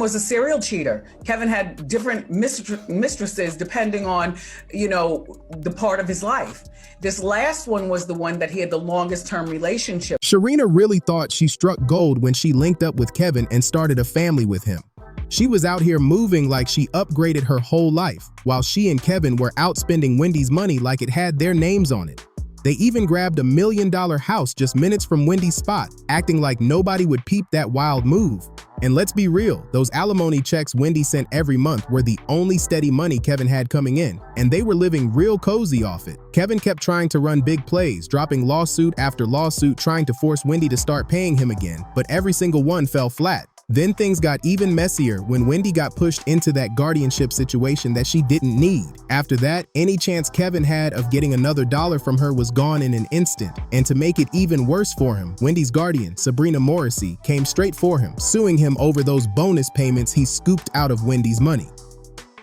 was a serial cheater. Kevin had different mistresses depending on, the part of his life. This last one was the one that he had the longest term relationship. Sharina really thought she struck gold when she linked up with Kevin and started a family with him. She was out here moving like she upgraded her whole life, while she and Kevin were out spending Wendy's money like it had their names on it. They even grabbed a $1 million house just minutes from Wendy's spot, acting like nobody would peep that wild move. And let's be real, those alimony checks Wendy sent every month were the only steady money Kevin had coming in, and they were living real cozy off it. Kevin kept trying to run big plays, dropping lawsuit after lawsuit trying to force Wendy to start paying him again, but every single one fell flat. Then things got even messier when Wendy got pushed into that guardianship situation that she didn't need. After that, any chance Kevin had of getting another dollar from her was gone in an instant. And to make it even worse for him, Wendy's guardian, Sabrina Morrissey, came straight for him, suing him over those bonus payments he scooped out of Wendy's money.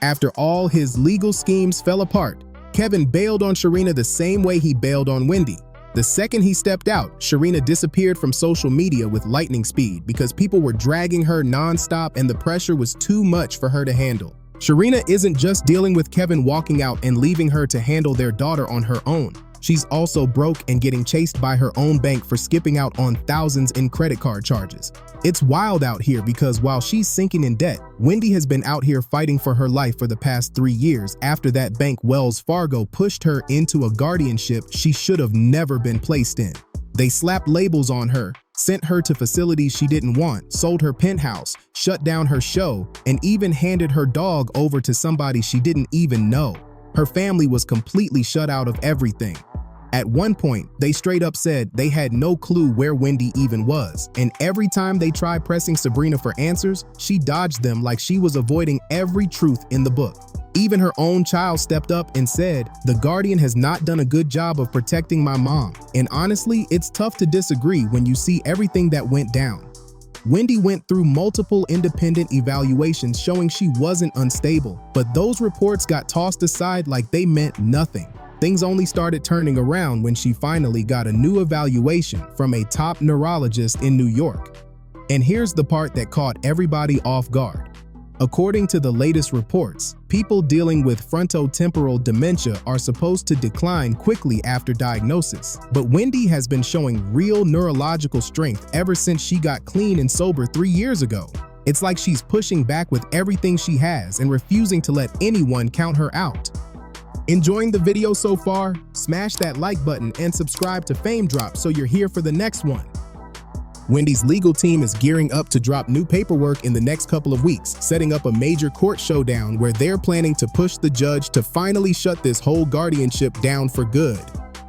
After all his legal schemes fell apart, Kevin bailed on Shireena the same way he bailed on Wendy. The second he stepped out, Shireena disappeared from social media with lightning speed because people were dragging her nonstop and the pressure was too much for her to handle. Shireena isn't just dealing with Kevin walking out and leaving her to handle their daughter on her own. She's also broke and getting chased by her own bank for skipping out on thousands in credit card charges. It's wild out here because while she's sinking in debt, Wendy has been out here fighting for her life for the past 3 years after that bank Wells Fargo pushed her into a guardianship she should have never been placed in. They slapped labels on her, sent her to facilities she didn't want, sold her penthouse, shut down her show, and even handed her dog over to somebody she didn't even know. Her family was completely shut out of everything. At one point, they straight up said they had no clue where Wendy even was, and every time they tried pressing Sabrina for answers, she dodged them like she was avoiding every truth in the book. Even her own child stepped up and said, "The Guardian has not done a good job of protecting my mom." And honestly, it's tough to disagree when you see everything that went down. Wendy went through multiple independent evaluations showing she wasn't unstable, but those reports got tossed aside like they meant nothing. Things only started turning around when she finally got a new evaluation from a top neurologist in New York. And here's the part that caught everybody off guard. According to the latest reports, people dealing with frontotemporal dementia are supposed to decline quickly after diagnosis. But Wendy has been showing real neurological strength ever since she got clean and sober 3 years ago. It's like she's pushing back with everything she has and refusing to let anyone count her out. Enjoying the video so far? Smash that like button and subscribe to Fame Drop so you're here for the next one. Wendy's legal team is gearing up to drop new paperwork in the next couple of weeks, setting up a major court showdown where they're planning to push the judge to finally shut this whole guardianship down for good.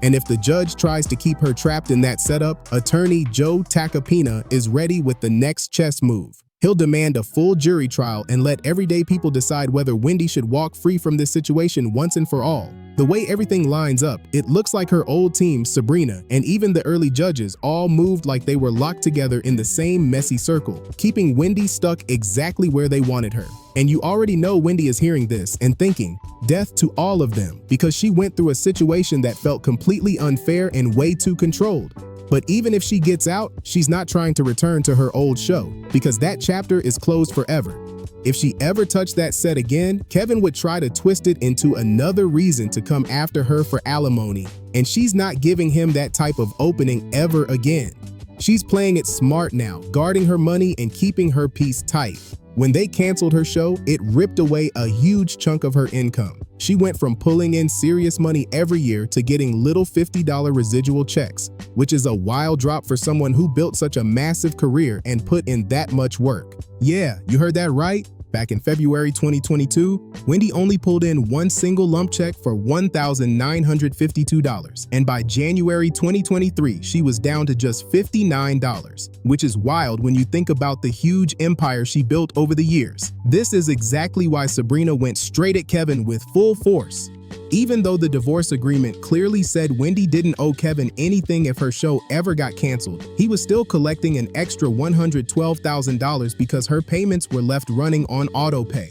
And if the judge tries to keep her trapped in that setup, attorney Joe Tacopina is ready with the next chess move. He'll demand a full jury trial and let everyday people decide whether Wendy should walk free from this situation once and for all. The way everything lines up, it looks like her old team, Sabrina, and even the early judges all moved like they were locked together in the same messy circle, keeping Wendy stuck exactly where they wanted her. And you already know Wendy is hearing this and thinking, death to all of them, because she went through a situation that felt completely unfair and way too controlled. But even if she gets out, she's not trying to return to her old show, because that chapter is closed forever. If she ever touched that set again, Kevin would try to twist it into another reason to come after her for alimony, and she's not giving him that type of opening ever again. She's playing it smart now, guarding her money and keeping her peace tight. When they canceled her show, it ripped away a huge chunk of her income. She went from pulling in serious money every year to getting little $50 residual checks, which is a wild drop for someone who built such a massive career and put in that much work. Yeah, you heard that right. Back in February 2022, Wendy only pulled in one single lump check for $1,952, and by January 2023, she was down to just $59, which is wild when you think about the huge empire she built over the years. This is exactly why Sabrina went straight at Kevin with full force. Even though the divorce agreement clearly said Wendy didn't owe Kevin anything if her show ever got canceled, he was still collecting an extra $112,000 because her payments were left running on autopay.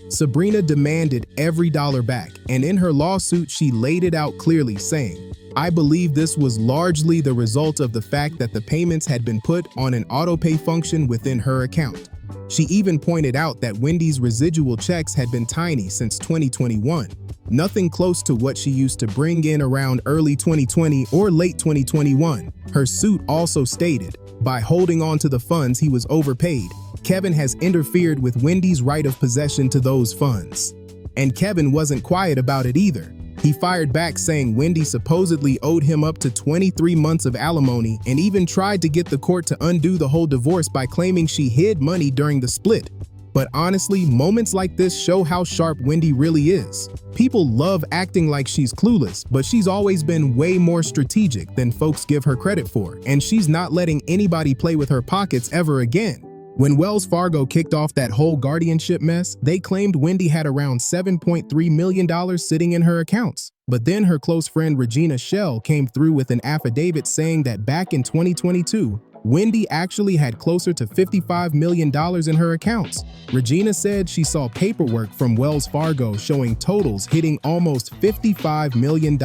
Sabrina demanded every dollar back, and in her lawsuit she laid it out clearly, saying, "I believe this was largely the result of the fact that the payments had been put on an autopay function within her account." She even pointed out that Wendy's residual checks had been tiny since 2021, nothing close to what she used to bring in around early 2020 or late 2021. Her suit also stated, by holding on to the funds he was overpaid, Kevin has interfered with Wendy's right of possession to those funds. And Kevin wasn't quiet about it either. He fired back saying Wendy supposedly owed him up to 23 months of alimony and even tried to get the court to undo the whole divorce by claiming she hid money during the split. But honestly, moments like this show how sharp Wendy really is. People love acting like she's clueless, but she's always been way more strategic than folks give her credit for, and she's not letting anybody play with her pockets ever again. When Wells Fargo kicked off that whole guardianship mess, they claimed Wendy had around $7.3 million sitting in her accounts. But then her close friend Regina Shell came through with an affidavit saying that back in 2022, Wendy actually had closer to $55 million in her accounts. Regina said she saw paperwork from Wells Fargo showing totals hitting almost $55 million,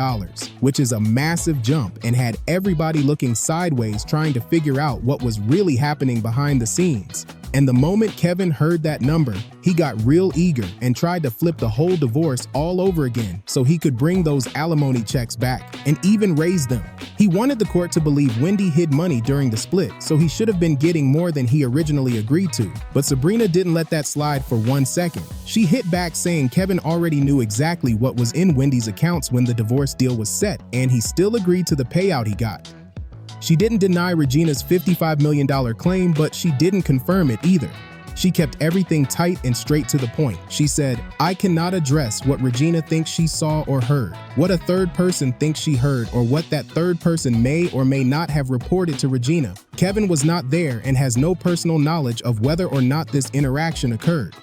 which is a massive jump and had everybody looking sideways trying to figure out what was really happening behind the scenes. And the moment Kevin heard that number, he got real eager and tried to flip the whole divorce all over again so he could bring those alimony checks back and even raise them. He wanted the court to believe Wendy hid money during the split, so he should have been getting more than he originally agreed to. But Sabrina didn't let that slide for 1 second. She hit back saying Kevin already knew exactly what was in Wendy's accounts when the divorce deal was set, and he still agreed to the payout he got. She didn't deny Regina's $55 million claim, but she didn't confirm it either. She kept everything tight and straight to the point. She said, "I cannot address what Regina thinks she saw or heard, what a third person thinks she heard, or what that third person may or may not have reported to Regina. Kevin was not there and has no personal knowledge of whether or not this interaction occurred."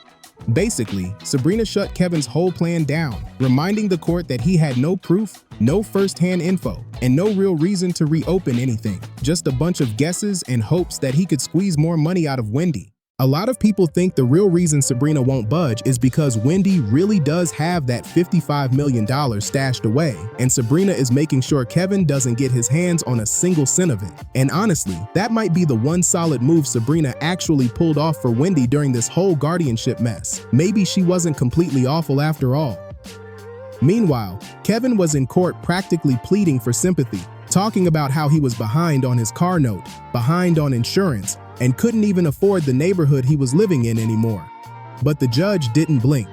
Basically, Sabrina shut Kevin's whole plan down, reminding the court that he had no proof, no first-hand info, and no real reason to reopen anything, just a bunch of guesses and hopes that he could squeeze more money out of Wendy. A lot of people think the real reason Sabrina won't budge is because Wendy really does have that $55 million stashed away, and Sabrina is making sure Kevin doesn't get his hands on a single cent of it. And honestly, that might be the one solid move Sabrina actually pulled off for Wendy during this whole guardianship mess. Maybe she wasn't completely awful after all. Meanwhile, Kevin was in court practically pleading for sympathy, talking about how he was behind on his car note, behind on insurance, and couldn't even afford the neighborhood he was living in anymore. But the judge didn't blink.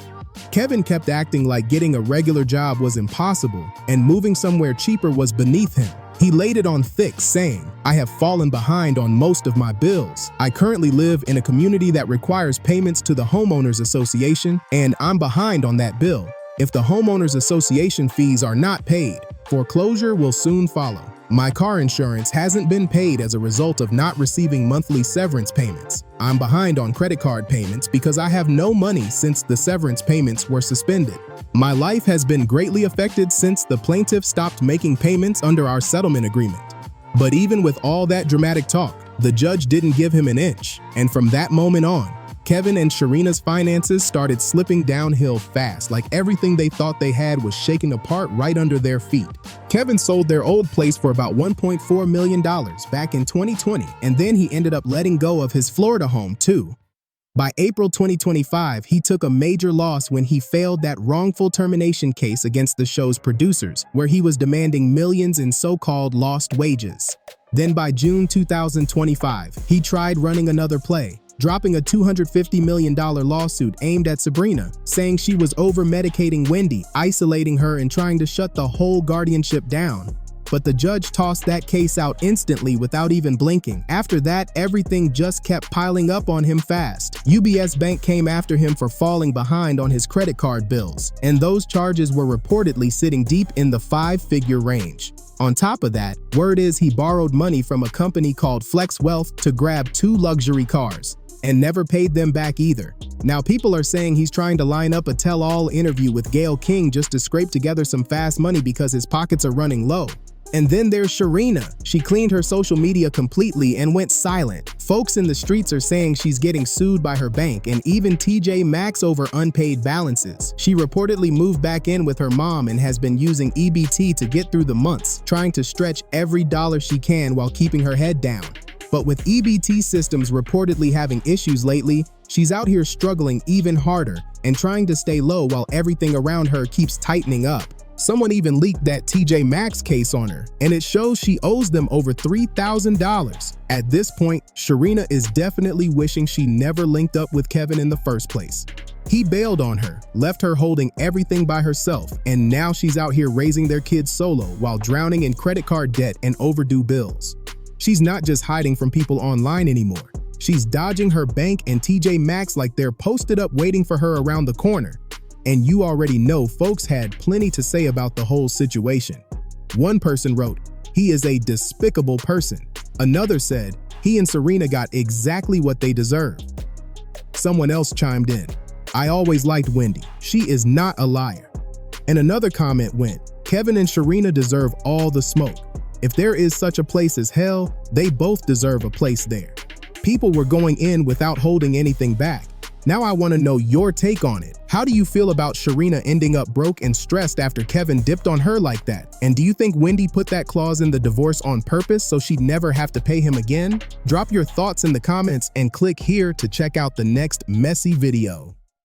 Kevin kept acting like getting a regular job was impossible and moving somewhere cheaper was beneath him. He laid it on thick, saying, "I have fallen behind on most of my bills. I currently live in a community that requires payments to the homeowners association, and I'm behind on that bill. If the homeowners association fees are not paid, foreclosure will soon follow. My car insurance hasn't been paid as a result of not receiving monthly severance payments. I'm behind on credit card payments because I have no money since the severance payments were suspended. My life has been greatly affected since the plaintiff stopped making payments under our settlement agreement." But even with all that dramatic talk, the judge didn't give him an inch, and from that moment on, Kevin and Shireena's finances started slipping downhill fast, like everything they thought they had was shaking apart right under their feet. Kevin sold their old place for about $1.4 million back in 2020, and then he ended up letting go of his Florida home too. By April 2025, he took a major loss when he failed that wrongful termination case against the show's producers, where he was demanding millions in so-called lost wages. Then by June 2025, he tried running another play, dropping a $250 million lawsuit aimed at Sabrina, saying she was over-medicating Wendy, isolating her and trying to shut the whole guardianship down. But the judge tossed that case out instantly without even blinking. After that, everything just kept piling up on him fast. UBS Bank came after him for falling behind on his credit card bills, and those charges were reportedly sitting deep in the 5-figure range. On top of that, word is he borrowed money from a company called Flex Wealth to grab 2 luxury cars, and never paid them back either. Now people are saying he's trying to line up a tell-all interview with Gayle King just to scrape together some fast money because his pockets are running low. And then there's Shireena. She cleaned her social media completely and went silent. Folks in the streets are saying she's getting sued by her bank and even TJ Maxx over unpaid balances. She reportedly moved back in with her mom and has been using EBT to get through the months, trying to stretch every dollar she can while keeping her head down. But with EBT systems reportedly having issues lately, she's out here struggling even harder and trying to stay low while everything around her keeps tightening up. Someone even leaked that TJ Maxx case on her, and it shows she owes them over $3,000. At this point, Shireena is definitely wishing she never linked up with Kevin in the first place. He bailed on her, left her holding everything by herself, and now she's out here raising their kids solo while drowning in credit card debt and overdue bills. She's not just hiding from people online anymore. She's dodging her bank and TJ Maxx like they're posted up waiting for her around the corner. And you already know folks had plenty to say about the whole situation. One person wrote, "He is a despicable person." Another said, "He and Sabrina got exactly what they deserved." Someone else chimed in, "I always liked Wendy. She is not a liar." And another comment went, "Kevin and Shireena deserve all the smoke. If there is such a place as hell, they both deserve a place there." People were going in without holding anything back. Now I want to know your take on it. How do you feel about Shireena ending up broke and stressed after Kevin dipped on her like that? And do you think Wendy put that clause in the divorce on purpose so she'd never have to pay him again? Drop your thoughts in the comments and click here to check out the next messy video.